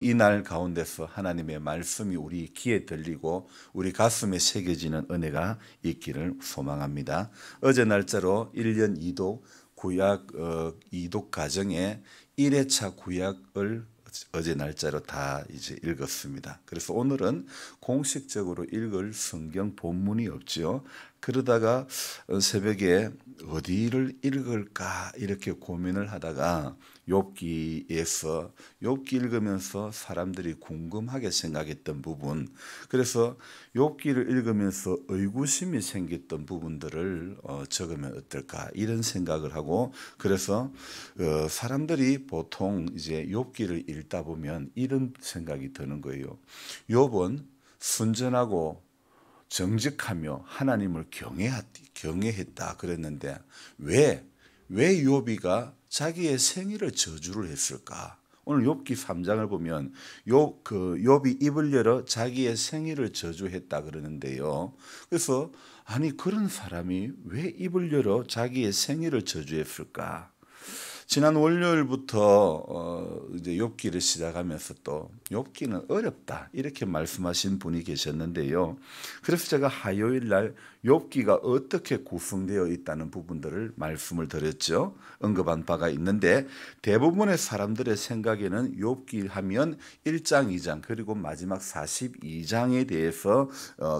이 날 가운데서 하나님의 말씀이 우리 귀에 들리고 우리 가슴에 새겨지는 은혜가 있기를 소망합니다. 어제 날짜로 1년 2독 구약 2독 가정의 1회차 구약을 어제 날짜로 다 이제 읽었습니다. 그래서 오늘은 공식적으로 읽을 성경 본문이 없죠. 그러다가 새벽에 어디를 읽을까 이렇게 고민을 하다가 욥기에서 욥기 읽으면서 사람들이 궁금하게 생각했던 부분, 그래서 욥기를 읽으면서 의구심이 생겼던 부분들을 적으면 어떨까 이런 생각을 하고, 그래서 사람들이 보통 이제 욥기를 읽다 보면 이런 생각이 드는 거예요. 욥은 순전하고 정직하며 하나님을 경외했다 그랬는데 왜 욥이가 자기의 생일을 저주를 했을까? 오늘 욥기 3장을 보면 욥이 입을 열어 자기의 생일을 저주했다 그러는데요. 그래서 아니 그런 사람이 왜 입을 열어 자기의 생일을 저주했을까? 지난 월요일부터 이제 욥기를 시작하면서 또 욥기는 어렵다 이렇게 말씀하신 분이 계셨는데요. 그래서 제가 화요일 날 욥기가 어떻게 구성되어 있다는 부분들을 말씀을 드렸죠. 언급한 바가 있는데 대부분의 사람들의 생각에는 욥기 하면 1장, 2장 그리고 마지막 42장에 대해서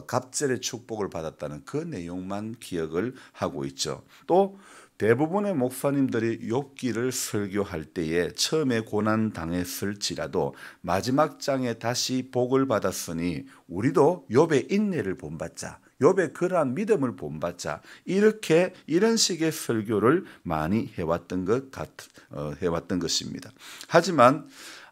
갑절의 축복을 받았다는 그 내용만 기억을 하고 있죠. 또 대부분의 목사님들이 욥기를 설교할 때에 처음에 고난 당했을지라도 마지막 장에 다시 복을 받았으니 우리도 욥의 인내를 본받자, 욥의 그러한 믿음을 본받자, 이런 식의 설교를 많이 해왔던 것입니다. 하지만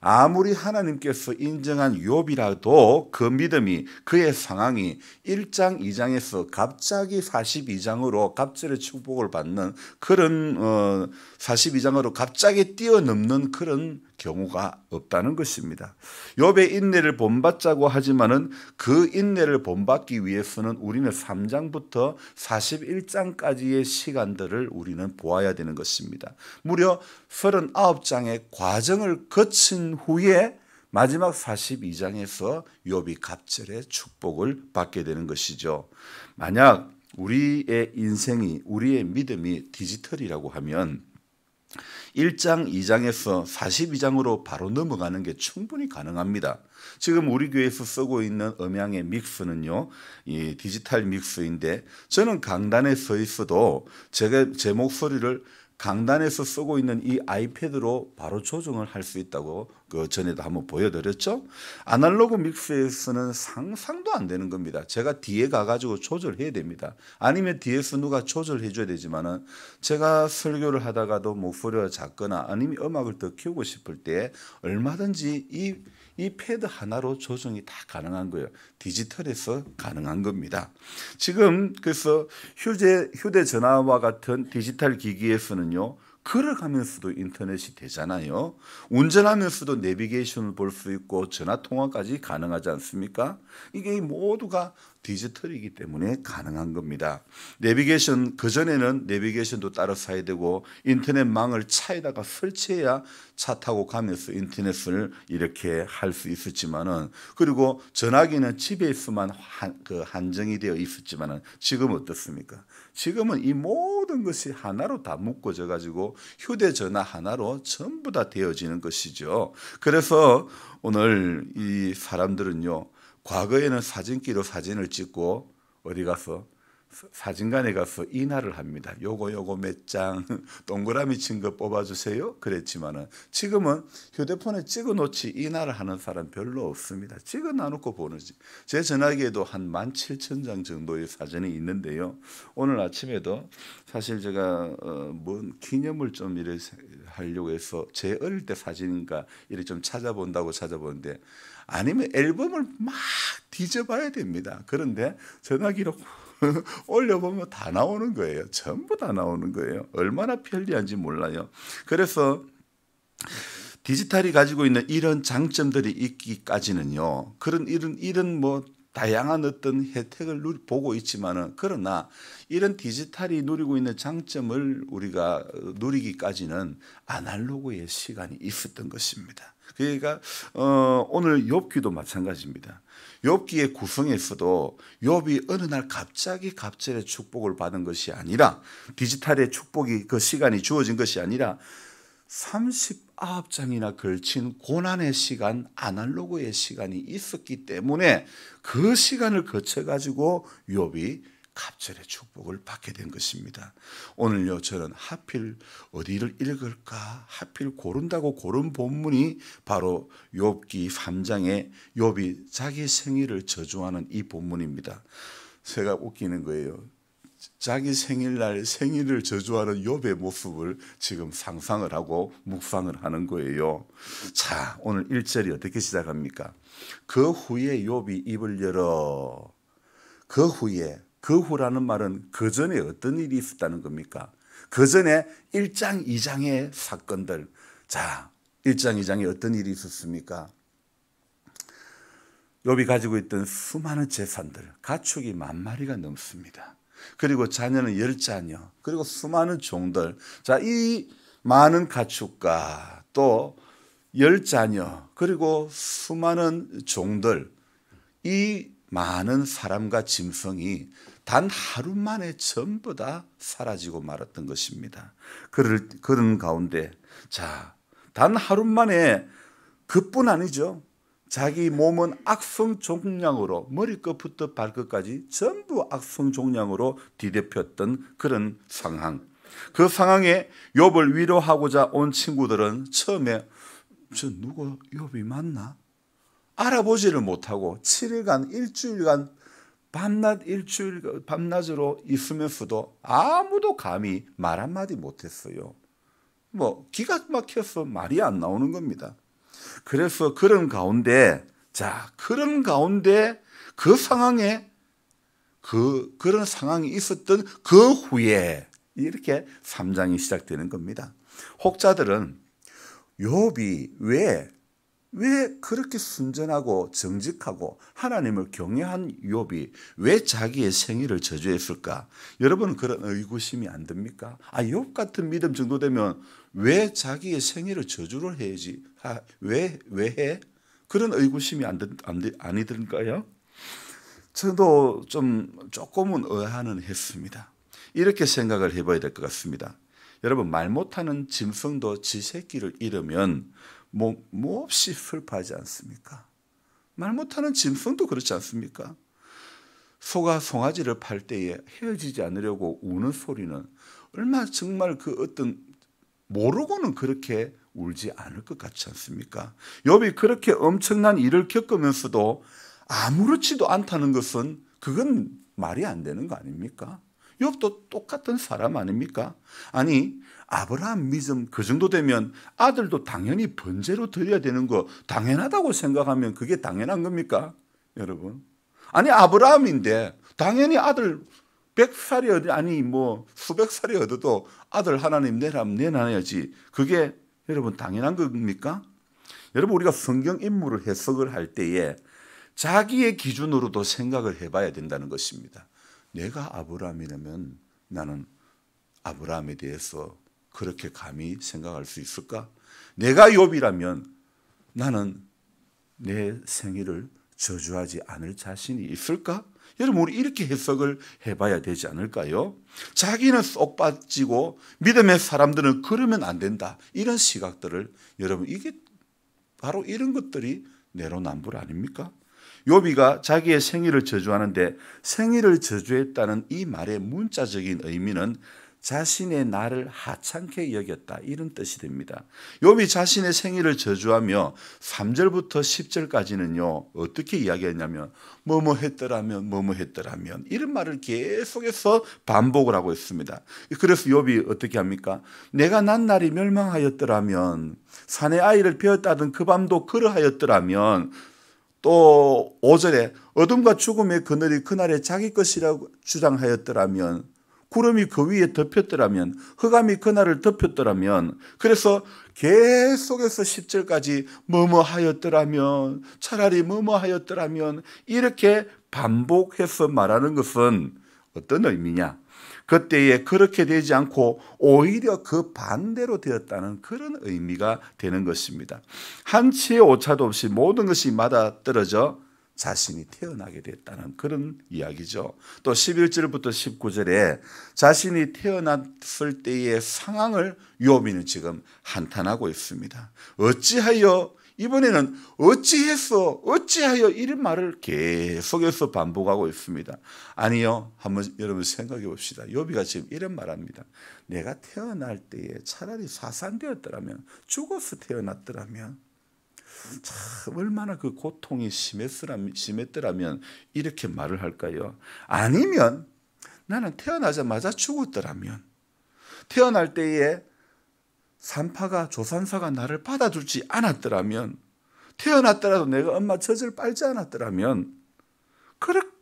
아무리 하나님께서 인정한 욥이라도 그 믿음이, 그의 상황이 1장 2장에서 갑자기 42장으로 갑절의 축복을 받는 그런 42장으로 갑자기 뛰어넘는 그런 경우가 없다는 것입니다. 욥의 인내를 본받자고 하지만은 그 인내를 본받기 위해서는 우리는 3장부터 41장까지의 시간들을 우리는 보아야 되는 것입니다. 무려 39장의 과정을 거친 후에 마지막 42장에서 욥이 갑절의 축복을 받게 되는 것이죠. 만약 우리의 인생이, 우리의 믿음이 디지털이라고 하면 1장, 2장에서 42장으로 바로 넘어가는 게 충분히 가능합니다. 지금 우리 교회에서 쓰고 있는 음향의 믹스는요, 이 디지털 믹스인데 저는 강단에 서 있어도 제 목소리를 강단에서 쓰고 있는 이 아이패드로 바로 조정을 할 수 있다고 그 전에도 한번 보여드렸죠. 아날로그 믹스에서는 상상도 안 되는 겁니다. 제가 뒤에 가가지고 조절해야 됩니다. 아니면 뒤에서 누가 조절해 줘야 되지만은 제가 설교를 하다가도 목소리가 작거나 아니면 음악을 더 키우고 싶을 때 얼마든지 이 패드 하나로 조정이 다 가능한 거예요. 디지털에서 가능한 겁니다. 지금 그래서 휴대전화와 같은 디지털 기기에서는요, 걸어가면서도 인터넷이 되잖아요. 운전하면서도 내비게이션을 볼 수 있고 전화 통화까지 가능하지 않습니까? 이게 모두가 디지털이기 때문에 가능한 겁니다. 내비게이션, 그전에는 내비게이션도 따로 사야 되고 인터넷망을 차에다가 설치해야 차 타고 가면서 인터넷을 이렇게 할 수 있었지만은, 그리고 전화기는 집에 있으면 한정이 되어 있었지만은 지금 어떻습니까? 지금은 이 모든 것이 하나로 다 묶어져 가지고 휴대전화 하나로 전부 다 되어지는 것이죠. 그래서 오늘 이 사람들은요, 과거에는 사진기로 사진을 찍고 어디 가서 사진관에 가서 인화를 합니다. 요거 몇 장 동그라미 친 거 뽑아주세요 그랬지만은 지금은 휴대폰에 찍어 놓지 인화를 하는 사람 별로 없습니다. 찍어 놔놓고 보는지. 제 전화기에도 한 17,000장 정도의 사진이 있는데요. 오늘 아침에도 사실 제가 뭔 기념을 좀 이래 하려고 해서 제 어릴 때 사진인가 이렇게 좀 찾아보는데, 아니면 앨범을 막 뒤져봐야 됩니다. 그런데 전화기로 올려보면 다 나오는 거예요. 전부 다 나오는 거예요. 얼마나 편리한지 몰라요. 그래서 디지털이 가지고 있는 이런 장점들이 있기까지는요, 이런 뭐 다양한 어떤 혜택을 보고 있지만은, 그러나 이런 디지털이 누리고 있는 장점을 우리가 누리기까지는 아날로그의 시간이 있었던 것입니다. 그러니까 오늘 욥기도 마찬가지입니다. 욥기의 구성에서도 욥이 어느 날 갑자기 갑절의 축복을 받은 것이 아니라, 디지털의 축복이 그 시간이 주어진 것이 아니라 39장이나 걸친 고난의 시간, 아날로그의 시간이 있었기 때문에 그 시간을 거쳐가지고 욥이 갑절의 축복을 받게 된 것입니다. 오늘요, 저는 하필 어디를 읽을까 하필 고른다고 고른 본문이 바로 욥기 3장에 욥이 자기 생일을 저주하는 이 본문입니다. 제가 웃기는 거예요. 자기 생일날 생일을 저주하는 욥의 모습을 지금 상상을 하고 묵상을 하는 거예요. 자, 오늘 1절이 어떻게 시작합니까? 그 후에 욥이 입을 열어. 그 후라는 말은 그 전에 어떤 일이 있었다는 겁니까? 그 전에 1장, 2장의 사건들. 자, 1장, 2장에 어떤 일이 있었습니까? 욥이 가지고 있던 수많은 재산들, 가축이 10,000마리가 넘습니다. 그리고 자녀는 10자녀, 그리고 수많은 종들. 자, 이 많은 가축과 또 10자녀, 그리고 수많은 종들, 이 많은 사람과 짐승이 단 하루 만에 전부 다 사라지고 말았던 것입니다. 그런 가운데, 자, 단 하루 만에 그뿐 아니죠. 자기 몸은 악성종양으로 머리끝부터 발끝까지 전부 악성종양으로 뒤덮였던 그런 상황. 그 상황에 욥을 위로하고자 온 친구들은 처음에 저 누구 욥이 맞나? 알아보지를 못하고 7일간 일주일간 밤낮으로 있으면서도 아무도 감히 말 한마디 못했어요. 뭐 기가 막혀서 말이 안 나오는 겁니다. 그래서 그런 가운데 그 상황에 그런 상황이 있었던 그 후에 이렇게 3장이 시작되는 겁니다. 혹자들은 욥이 왜 그렇게 순전하고 정직하고 하나님을 경외한 욥이 왜 자기의 생일을 저주했을까? 여러분은 그런 의구심이 안 듭니까? 욥 같은 믿음 정도 되면 왜 자기의 생일을 저주를 해야지? 왜 해? 그런 의구심이 아니 들까요? 저도 조금은 의아는 했습니다. 이렇게 생각을 해봐야 될 것 같습니다. 여러분, 말 못하는 짐승도 지 새끼를 잃으면 몹시 슬퍼하지 않습니까? 말 못하는 짐승도 그렇지 않습니까? 소가 송아지를 팔 때에 헤어지지 않으려고 우는 소리는 얼마나 정말 모르고는 그렇게 울지 않을 것 같지 않습니까? 욥이 그렇게 엄청난 일을 겪으면서도 아무렇지도 않다는 것은 그건 말이 안 되는 거 아닙니까? 욥도 똑같은 사람 아닙니까? 아니, 아브라함 믿음 그 정도 되면 아들도 당연히 번제로 드려야 되는 거 당연하다고 생각하면 그게 당연한 겁니까? 여러분, 아니 아브라함인데 당연히 아들 100살이 수백 살이 얻어도 아들 하나님 내놔야지. 그게 여러분 당연한 겁니까? 여러분, 우리가 성경 인물을 해석을 할 때에 자기의 기준으로도 생각을 해봐야 된다는 것입니다. 내가 아브라함이라면 나는 아브라함에 대해서 그렇게 감히 생각할 수 있을까? 내가 욥이라면 나는 내 생일을 저주하지 않을 자신이 있을까? 여러분, 우리 이렇게 해석을 해봐야 되지 않을까요? 자기는 쏙 빠지고 믿음의 사람들은 그러면 안 된다. 이런 시각들을, 여러분, 이게 바로 이런 것들이 내로남불 아닙니까? 욥이가 자기의 생일을 저주하는데, 생일을 저주했다는 이 말의 문자적인 의미는 자신의 날을 하찮게 여겼다, 이런 뜻이 됩니다. 욥이 자신의 생일을 저주하며 3절부터 10절까지는요 어떻게 이야기했냐면 뭐뭐 했더라면 이런 말을 계속해서 반복을 하고 있습니다. 그래서 욥이 어떻게 합니까? 내가 난 날이 멸망하였더라면, 사내 아이를 베었다던 그 밤도 그러하였더라면, 또 5절에 어둠과 죽음의 그늘이 그날에 자기 것이라고 주장하였더라면, 구름이 그 위에 덮였더라면, 흑암이 그날을 덮였더라면, 그래서 계속해서 10절까지 뭐뭐하였더라면, 차라리 뭐뭐하였더라면, 이렇게 반복해서 말하는 것은 어떤 의미냐? 그때에 그렇게 되지 않고 오히려 그 반대로 되었다는 그런 의미가 되는 것입니다. 한치의 오차도 없이 모든 것이 맞아떨어져 자신이 태어나게 됐다는 그런 이야기죠. 또 11절부터 19절에 자신이 태어났을 때의 상황을 욥이는 지금 한탄하고 있습니다. 어찌하여 이번에는 어찌하여 이런 말을 계속해서 반복하고 있습니다. 아니요, 한번 여러분 생각해 봅시다. 욥이가 지금 이런 말합니다. 내가 태어날 때에 차라리 사산되었더라면, 죽어서 태어났더라면, 참 얼마나 그 고통이 심했더라면 이렇게 말을 할까요? 아니면 나는 태어나자마자 죽었더라면, 태어날 때에 산파가 조산사가 나를 받아주지 않았더라면, 태어났더라도 내가 엄마 젖을 빨지 않았더라면,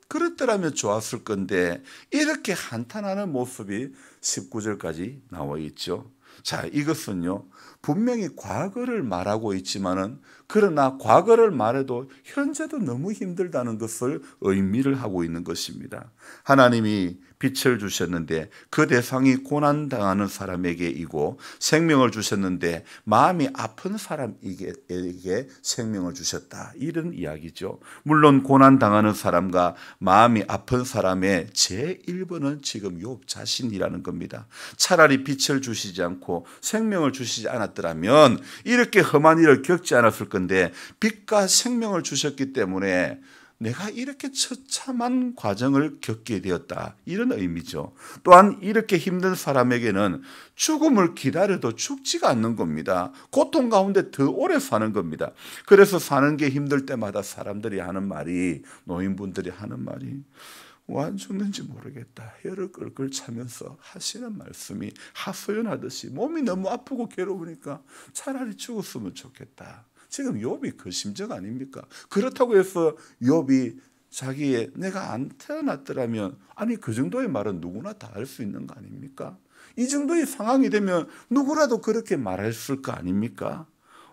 그랬더라면 좋았을 건데, 이렇게 한탄하는 모습이 19절까지 나와 있죠. 자, 이것은요, 분명히 과거를 말하고 있지만은, 그러나 과거를 말해도 현재도 너무 힘들다는 것을 의미를 하고 있는 것입니다. 하나님이 빛을 주셨는데 그 대상이 고난당하는 사람에게이고, 생명을 주셨는데 마음이 아픈 사람에게 생명을 주셨다, 이런 이야기죠. 물론 고난당하는 사람과 마음이 아픈 사람의 제1번은 지금 욥 자신이라는 겁니다. 차라리 빛을 주시지 않고 생명을 주시지 않았더라면 이렇게 험한 일을 겪지 않았을 건데, 빛과 생명을 주셨기 때문에 내가 이렇게 처참한 과정을 겪게 되었다, 이런 의미죠. 또한 이렇게 힘든 사람에게는 죽음을 기다려도 죽지가 않는 겁니다. 고통 가운데 더 오래 사는 겁니다. 그래서 사는 게 힘들 때마다 사람들이 하는 말이, 노인분들이 하는 말이, 왜 안 죽는지 모르겠다, 혀를 끌끌 차면서 하시는 말씀이 하소연하듯이 몸이 너무 아프고 괴로우니까 차라리 죽었으면 좋겠다. 지금 욥이 그 심정 아닙니까? 그렇다고 해서 욥이 자기의 내가 안 태어났더라면, 아니 그 정도의 말은 누구나 다 할 수 있는 거 아닙니까? 이 정도의 상황이 되면 누구라도 그렇게 말했을 거 아닙니까?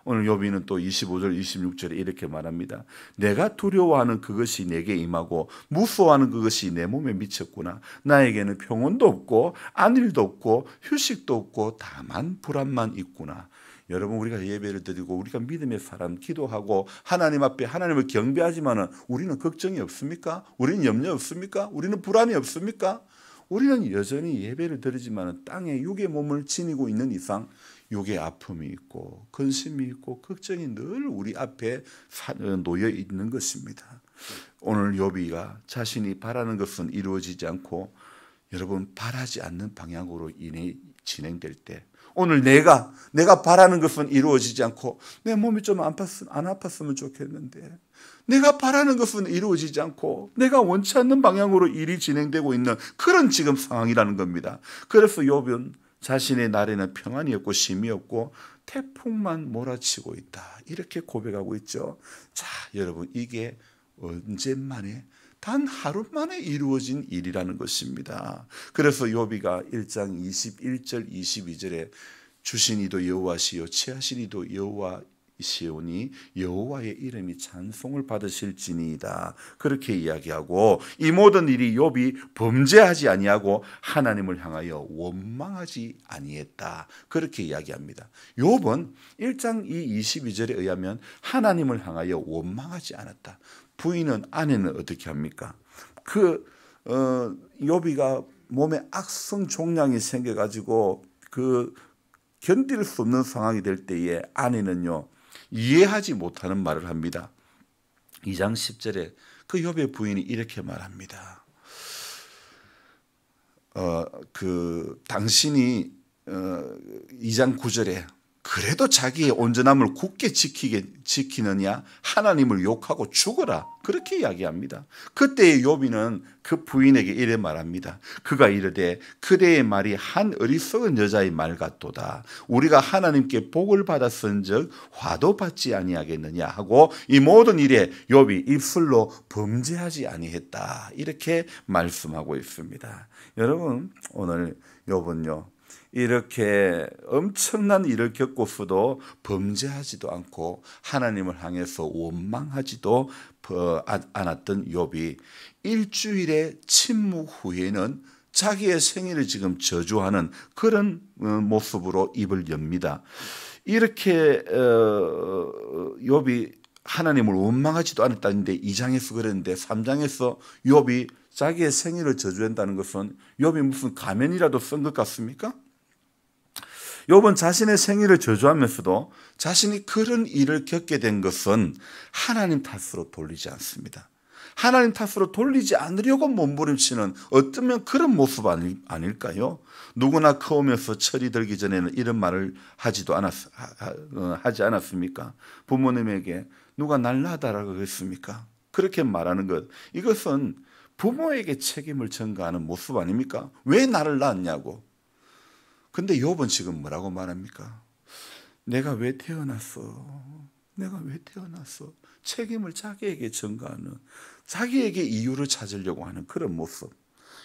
오늘 욥이는 또 25절 26절에 이렇게 말합니다. 내가 두려워하는 그것이 내게 임하고 무서워하는 그것이 내 몸에 미쳤구나. 나에게는 평온도 없고 안일도 없고 휴식도 없고 다만 불안만 있구나. 여러분, 우리가 예배를 드리고 우리가 믿음의 사람 기도하고 하나님 앞에 하나님을 경배하지만은 우리는 걱정이 없습니까? 우리는 염려 없습니까? 우리는 불안이 없습니까? 우리는 여전히 예배를 드리지만은 땅에 육의 몸을 지니고 있는 이상 육의 아픔이 있고 근심이 있고 걱정이 늘 우리 앞에 놓여 있는 것입니다. 오늘 욥이가 자신이 바라는 것은 이루어지지 않고 여러분 바라지 않는 방향으로 진행될 때, 오늘 내가 바라는 것은 이루어지지 않고 내 몸이 좀 안 아팠으면 좋겠는데, 내가 바라는 것은 이루어지지 않고 내가 원치 않는 방향으로 일이 진행되고 있는 그런 지금 상황이라는 겁니다. 그래서 욥은 자신의 날에는 평안이 없고 쉼이 없고 태풍만 몰아치고 있다, 이렇게 고백하고 있죠. 자, 여러분, 이게 언제 만에, 단 하루 만에 이루어진 일이라는 것입니다. 그래서 욥이가 1장 21절 22절에 주신 이도 여호와시요 취하신 이도 여호와시오니 여호와의 이름이 찬송을 받으실지니이다, 그렇게 이야기하고, 이 모든 일이 욥이 범죄하지 아니하고 하나님을 향하여 원망하지 아니했다, 그렇게 이야기합니다. 욥은 1장 22절에 의하면 하나님을 향하여 원망하지 않았다. 부인은, 아내는 어떻게 합니까? 욥이가 몸에 악성 종양이 생겨가지고 견딜 수 없는 상황이 될 때에 아내는요, 이해하지 못하는 말을 합니다. 2장 10절에 그 욥의 부인이 이렇게 말합니다. 당신이 2장 9절에 그래도 자기의 온전함을 굳게 지키느냐, 하나님을 욕하고 죽어라, 그렇게 이야기합니다. 그때의 욥이는 그 부인에게 이래 말합니다. 그가 이르되 그대의 말이 한 어리석은 여자의 말 같도다. 우리가 하나님께 복을 받았은즉 화도 받지 아니하겠느냐 하고 이 모든 일에 욥이 입술로 범죄하지 아니했다, 이렇게 말씀하고 있습니다. 여러분, 오늘 욥은요, 이렇게 엄청난 일을 겪고서도 범죄하지도 않고 하나님을 향해서 원망하지도 않았던 욥이 일주일의 침묵 후에는 자기의 생일을 지금 저주하는 그런 모습으로 입을 엽니다. 이렇게 욥이 하나님을 원망하지도 않았다는데 2장에서 그랬는데 3장에서 욥이 자기의 생일을 저주한다는 것은 욥이 무슨 가면이라도 쓴 것 같습니까? 욥은 자신의 생일을 저주하면서도 자신이 그런 일을 겪게 된 것은 하나님 탓으로 돌리지 않습니다. 하나님 탓으로 돌리지 않으려고 몸부림치는 어쩌면 그런 모습 아닐까요? 누구나 커오면서 철이 들기 전에는 이런 말을 하지 않았습니까? 부모님에게 누가 날 낳아달라고 했습니까? 그렇게 말하는 것, 이것은 부모에게 책임을 전가하는 모습 아닙니까? 왜 나를 낳았냐고. 근데 욥은 지금 뭐라고 말합니까? 내가 왜 태어났어? 내가 왜 태어났어? 책임을 자기에게 전가하는, 자기에게 이유를 찾으려고 하는 그런 모습.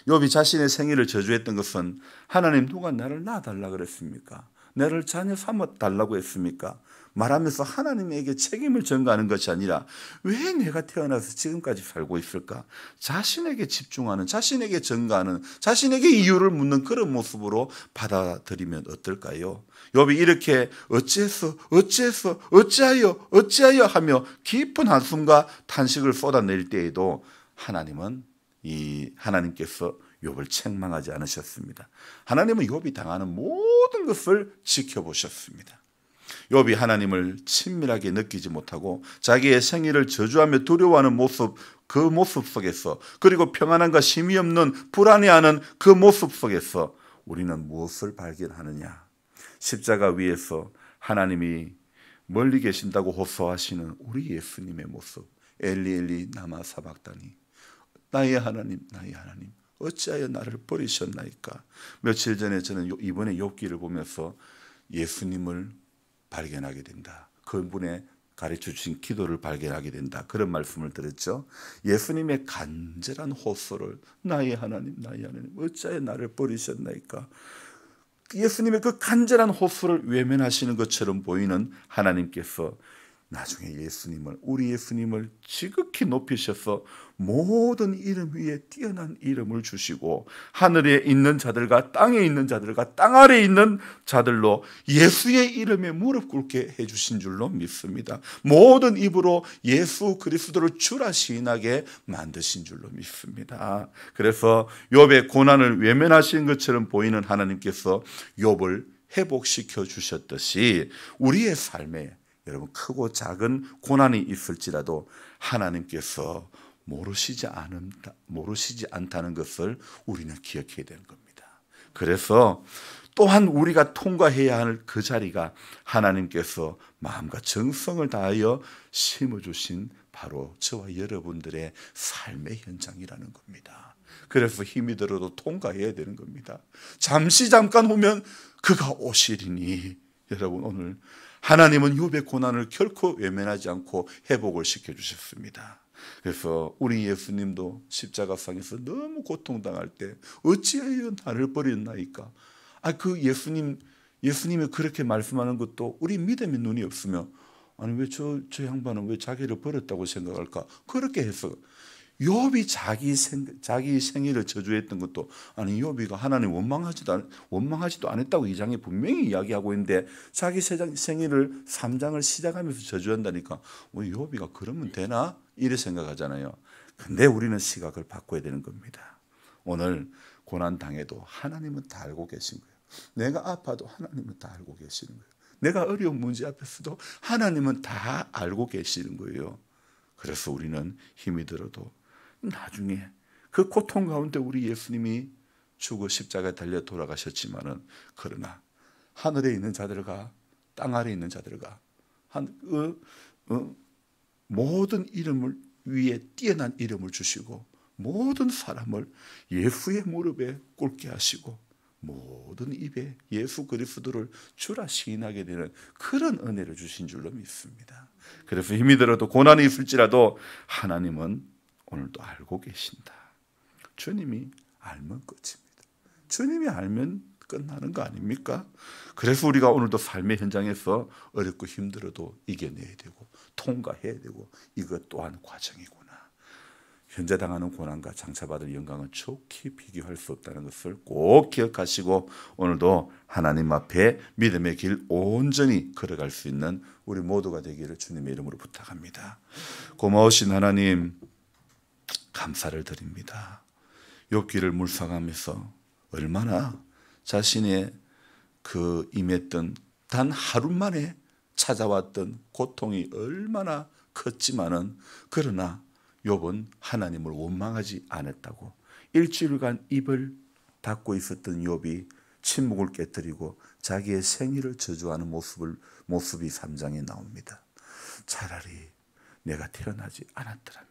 욥이 자신의 생일을 저주했던 것은 하나님 누가 나를 낳아달라 그랬습니까? 나를 자녀 삼아달라고 했습니까? 말하면서 하나님에게 책임을 전가하는 것이 아니라 왜 내가 태어나서 지금까지 살고 있을까? 자신에게 집중하는, 자신에게 전가하는, 자신에게 이유를 묻는 그런 모습으로 받아들이면 어떨까요? 욥이 이렇게 어찌하여 하며 깊은 한숨과 탄식을 쏟아낼 때에도 하나님께서 욥을 책망하지 않으셨습니다. 하나님은 욥이 당하는 모든 것을 지켜보셨습니다. 욥이 하나님을 친밀하게 느끼지 못하고 자기의 생일을 저주하며 두려워하는 모습, 그 모습 속에서, 그리고 평안함과 쉼이 없는 불안해하는 그 모습 속에서 우리는 무엇을 발견하느냐? 십자가 위에서 하나님이 멀리 계신다고 호소하시는 우리 예수님의 모습. 엘리 엘리 라마 사박다니, 나의 하나님 어찌하여 나를 버리셨나이까. 며칠 전에 저는 이번에 욥기를 보면서 예수님을 발견하게 된다. 그분의 가르쳐 주신 기도를 발견하게 된다. 그런 말씀을 들었죠. 예수님의 간절한 호소를, 나의 하나님 어찌하여 나를 버리셨나이까. 예수님의 그 간절한 호소를 외면하시는 것처럼 보이는 하나님께서 나중에 우리 예수님을 지극히 높이셔서 모든 이름 위에 뛰어난 이름을 주시고 하늘에 있는 자들과 땅에 있는 자들과 땅 아래에 있는 자들로 예수의 이름에 무릎 꿇게 해주신 줄로 믿습니다. 모든 입으로 예수 그리스도를 주라 시인하게 만드신 줄로 믿습니다. 그래서 욥의 고난을 외면하신 것처럼 보이는 하나님께서 욥을 회복시켜 주셨듯이 우리의 삶에 여러분 크고 작은 고난이 있을지라도 하나님께서 모르시지 않다는 것을 우리는 기억해야 되는 겁니다. 그래서 또한 우리가 통과해야 할 그 자리가 하나님께서 마음과 정성을 다하여 심어주신 바로 저와 여러분들의 삶의 현장이라는 겁니다. 그래서 힘이 들어도 통과해야 되는 겁니다. 잠깐 오면 그가 오시리니, 여러분 오늘 하나님은 욥의 고난을 결코 외면하지 않고 회복을 시켜주셨습니다. 그래서 우리 예수님도 십자가상에서 너무 고통당할 때 어찌하여 나를 버렸나이까. 그 예수님이 그렇게 말씀하는 것도 우리 믿음의 눈이 없으면 아니 왜 저 양반은 왜 자기를 버렸다고 생각할까? 그렇게 해서 욥이 자기 생일을 저주했던 것도 아니 욥이가 하나님 원망하지도 않았다고 2장에 분명히 이야기하고 있는데 자기 생일을 3장을 시작하면서 저주한다니까 욥이가 그러면 되나? 이래 생각하잖아요. 근데 우리는 시각을 바꿔야 되는 겁니다. 오늘 고난 당해도 하나님은 다 알고 계신 거예요. 내가 아파도 하나님은 다 알고 계시는 거예요. 내가 어려운 문제 앞에서도 하나님은 다 알고 계시는 거예요. 그래서 우리는 힘이 들어도 나중에 그 고통 가운데 우리 예수님이 죽어 십자가에 달려 돌아가셨지만은 그러나 하늘에 있는 자들과 땅 아래에 있는 자들과 모든 이름을 위에 뛰어난 이름을 주시고 모든 사람을 예수의 무릎에 꿇게 하시고 모든 입에 예수 그리스도를 주라 시인하게 되는 그런 은혜를 주신 줄로 믿습니다. 그래서 힘이 들어도 고난이 있을지라도 하나님은 오늘도 알고 계신다. 주님이 알면 끝입니다. 주님이 알면 끝나는 거 아닙니까? 그래서 우리가 오늘도 삶의 현장에서 어렵고 힘들어도 이겨내야 되고 통과해야 되고 이것 또한 과정이구나. 현재 당하는 고난과 장차받을 영광은 좋게 비교할 수 없다는 것을 꼭 기억하시고 오늘도 하나님 앞에 믿음의 길 온전히 걸어갈 수 있는 우리 모두가 되기를 주님의 이름으로 부탁합니다. 고마우신 하나님 감사를 드립니다. 욥기를 묵상하면서 얼마나 자신의 그 임했던 단 하루 만에 찾아왔던 고통이 얼마나 컸지만은 그러나 욥은 하나님을 원망하지 않았다고. 일주일간 입을 닫고 있었던 욥이 침묵을 깨뜨리고 자기의 생일을 저주하는 모습이 3장에 나옵니다. 차라리 내가 태어나지 않았더라면,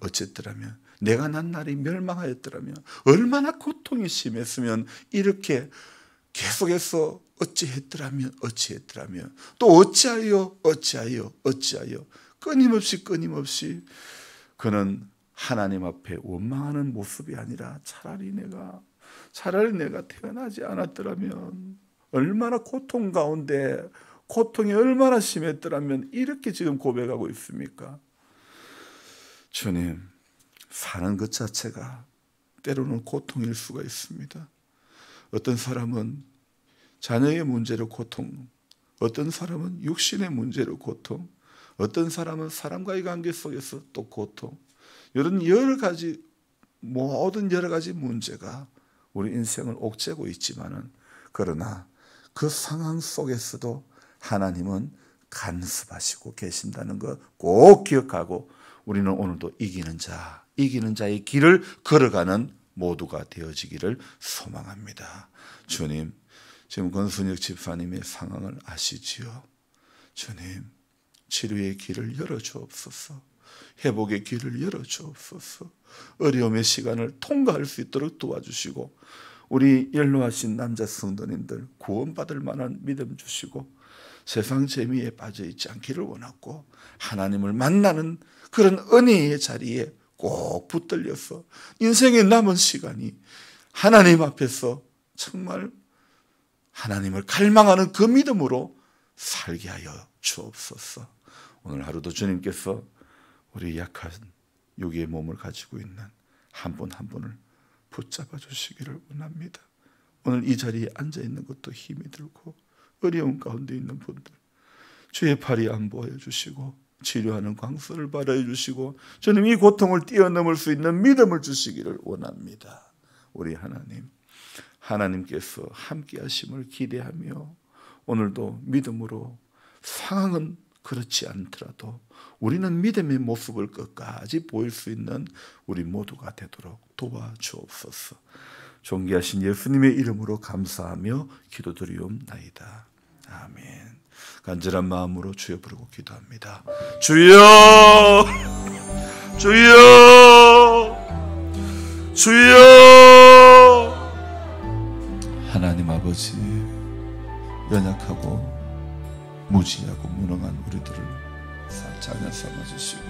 어쨌더라면 내가 난 날이 멸망하였더라면, 얼마나 고통이 심했으면 이렇게 계속해서 어찌했더라면 또 어찌하여 끊임없이 그는 하나님 앞에 원망하는 모습이 아니라 차라리 내가 태어나지 않았더라면, 얼마나 고통 가운데 고통이 얼마나 심했더라면 이렇게 지금 고백하고 있습니까? 주님, 사는 것 자체가 때로는 고통일 수가 있습니다. 어떤 사람은 자녀의 문제로 고통, 어떤 사람은 육신의 문제로 고통, 어떤 사람은 사람과의 관계 속에서 또 고통, 이런 모든 여러 가지 문제가 우리 인생을 옥죄고 있지만은, 그러나 그 상황 속에서도 하나님은 간섭하시고 계신다는 것 꼭 기억하고 우리는 오늘도 이기는 자의 길을 걸어가는 모두가 되어지기를 소망합니다. 주님, 지금 권순혁 집사님의 상황을 아시지요? 주님, 치료의 길을 열어주옵소서. 회복의 길을 열어주옵소서. 어려움의 시간을 통과할 수 있도록 도와주시고, 우리 연로하신 남자 성도님들 구원받을 만한 믿음 주시고, 세상 재미에 빠져있지 않기를 원하고, 하나님을 만나는 그런 은혜의 자리에 꼭 붙들려서 인생의 남은 시간이 하나님 앞에서 정말 하나님을 갈망하는 그 믿음으로 살게 하여 주옵소서. 오늘 하루도 주님께서 우리 약한 육의 몸을 가지고 있는 한 분 한 분을 붙잡아 주시기를 원합니다. 오늘 이 자리에 앉아 있는 것도 힘이 들고 어려운 가운데 있는 분들 주의 팔이 안보해 주시고 치료하는 광선을 발하여 주시고 주님 이 고통을 뛰어넘을 수 있는 믿음을 주시기를 원합니다. 우리 하나님께서 함께 하심을 기대하며 오늘도 믿음으로 상황은 그렇지 않더라도 우리는 믿음의 모습을 끝까지 보일 수 있는 우리 모두가 되도록 도와주옵소서. 존귀하신 예수님의 이름으로 감사하며 기도드리옵나이다. 아멘. 간절한 마음으로 주여 부르고 기도합니다. 주여, 주여, 주여. 하나님 아버지, 연약하고 무지하고 무능한 우리들을 자녀 삼아주시고